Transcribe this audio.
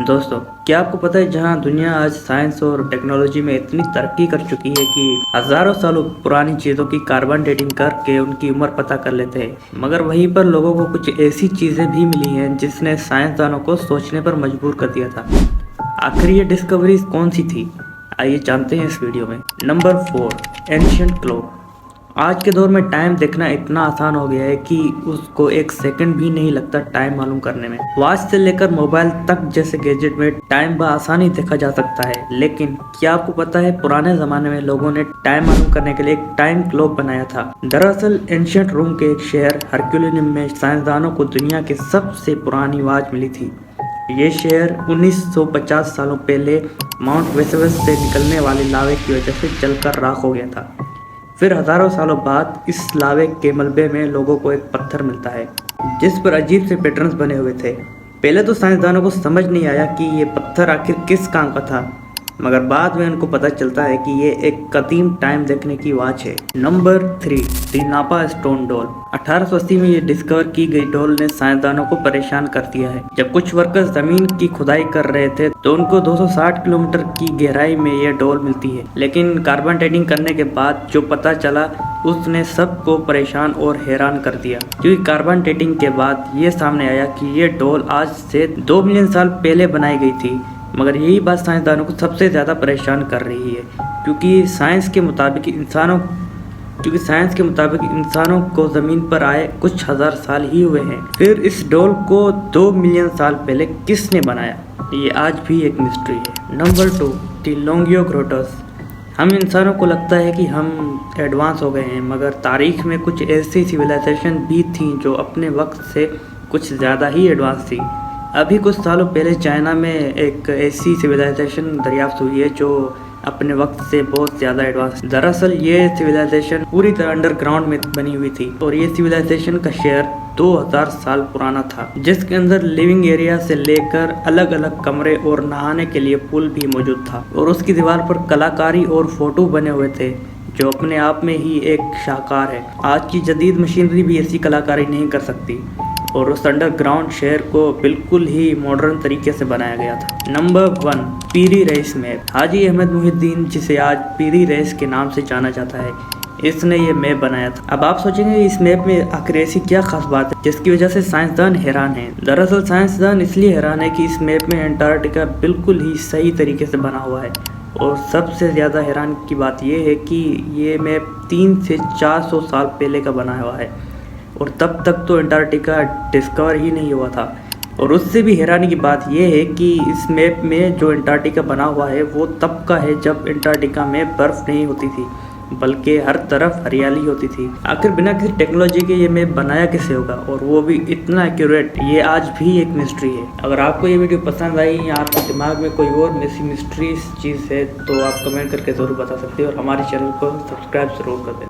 दोस्तों, क्या आपको पता है जहां दुनिया आज साइंस और टेक्नोलॉजी में इतनी तरक्की कर चुकी है कि हजारों सालों पुरानी चीज़ों की कार्बन डेटिंग करके उनकी उम्र पता कर लेते हैं, मगर वहीं पर लोगों को कुछ ऐसी चीज़ें भी मिली हैं जिसने साइंसदानों को सोचने पर मजबूर कर दिया था। आखिर ये डिस्कवरीज कौन सी थी? आइए जानते हैं इस वीडियो में। Number 4, ancient clock. आज के दौर में टाइम देखना इतना आसान हो गया है कि उसको एक सेकंड भी नहीं लगता टाइम मालूम करने में। वॉच से लेकर मोबाइल तक जैसे गैजेट में टाइम बआसानी देखा जा सकता है। लेकिन क्या आपको पता है पुराने जमाने में लोगों ने टाइम मालूम करने के लिए एक टाइम क्लॉक बनाया था। दरअसल एंशिएंट रोम के एक शहर हरक्यूलियम में साइंसदानों को दुनिया की सबसे पुरानी वॉच मिली थी। ये शहर 1950 सालों पहले माउंट वेसुवियस से निकलने वाले लावे की वजह से जलकर राख हो गया था। फिर हजारों सालों बाद इस लावे के मलबे में लोगों को एक पत्थर मिलता है जिस पर अजीब से पैटर्न्स बने हुए थे। पहले तो साइंसदानों को समझ नहीं आया कि ये पत्थर आखिर किस काम का था, मगर बाद में उनको पता चलता है कि ये एक कदीम टाइम देखने की वॉच है। नंबर 3, दी नापा स्टोन डॉल। 1880 में ये डिस्कवर की गई डॉल ने साइंसदानों को परेशान कर दिया है। जब कुछ वर्कर्स जमीन की खुदाई कर रहे थे तो उनको 260 किलोमीटर की गहराई में ये डॉल मिलती है, लेकिन कार्बन डेटिंग करने के बाद जो पता चला उसने सबको परेशान और हैरान कर दिया, क्योंकि कार्बन डेटिंग के बाद ये सामने आया कि ये डॉल आज से 2 मिलियन साल पहले बनाई गई थी। मगर यही बात साइंसदानों को सबसे ज़्यादा परेशान कर रही है, क्योंकि साइंस के मुताबिक इंसानों को ज़मीन पर आए कुछ हजार साल ही हुए हैं। फिर इस डॉल को 2 मिलियन साल पहले किसने बनाया, ये आज भी एक मिस्ट्री है। नंबर 2, दी लोंगियो ग्रोटस। हम इंसानों को लगता है कि हम एडवांस हो गए हैं, मगर तारीख में कुछ ऐसी सिविलाइजेशन भी थी जो अपने वक्त से कुछ ज़्यादा ही एडवांस थी। अभी कुछ सालों पहले चाइना में एक ऐसी सिविलाइजेशन दरियाफ्त हुई है जो अपने वक्त से बहुत ज़्यादा एडवांस। दरअसल ये सिविलाइजेशन पूरी तरह अंडरग्राउंड में बनी हुई थी और ये सिविलाइजेशन का शहर 2000 साल पुराना था, जिसके अंदर लिविंग एरिया से लेकर अलग अलग कमरे और नहाने के लिए पूल भी मौजूद था। और उसकी दीवार पर कलाकारी और फोटो बने हुए थे जो अपने आप में ही एक शाहकार है। आज की जदीद मशीनरी भी ऐसी कलाकारी नहीं कर सकती और उस अंडरग्राउंड शहर को बिल्कुल ही मॉडर्न तरीके से बनाया गया था। नंबर 1, पीरी रईस मैप। हाजी अहमद मुहिद्दीन, जिसे आज पीरी रईस के नाम से जाना जाता है, इसने ये मैप बनाया था। अब आप सोचेंगे इस मैप में आखिर ऐसी क्या खास बात है जिसकी वजह से साइंसदान हैरान हैं। दरअसल साइंसदान इसलिए हैरान है कि इस मैप में अंटार्कटिका बिल्कुल ही सही तरीके से बना हुआ है। और सबसे ज़्यादा हैरान की बात यह है कि ये मैप 300 से 400 साल पहले का बना हुआ है और तब तक तो अंटार्कटिका डिस्कवर ही नहीं हुआ था। और उससे भी हैरानी की बात यह है कि इस मैप में जो अंटार्कटिका बना हुआ है वो तब का है जब अंटार्कटिका में बर्फ़ नहीं होती थी, बल्कि हर तरफ हरियाली होती थी। आखिर बिना किसी टेक्नोलॉजी के ये मैप बनाया कैसे होगा, और वो भी इतना एक्यूरेट, ये आज भी एक मिस्ट्री है। अगर आपको ये वीडियो पसंद आई या आपके दिमाग में कोई और मिस्ट्री चीज़ है तो आप कमेंट करके ज़रूर बता सकते हैं और हमारे चैनल को सब्सक्राइब ज़रूर कर दें।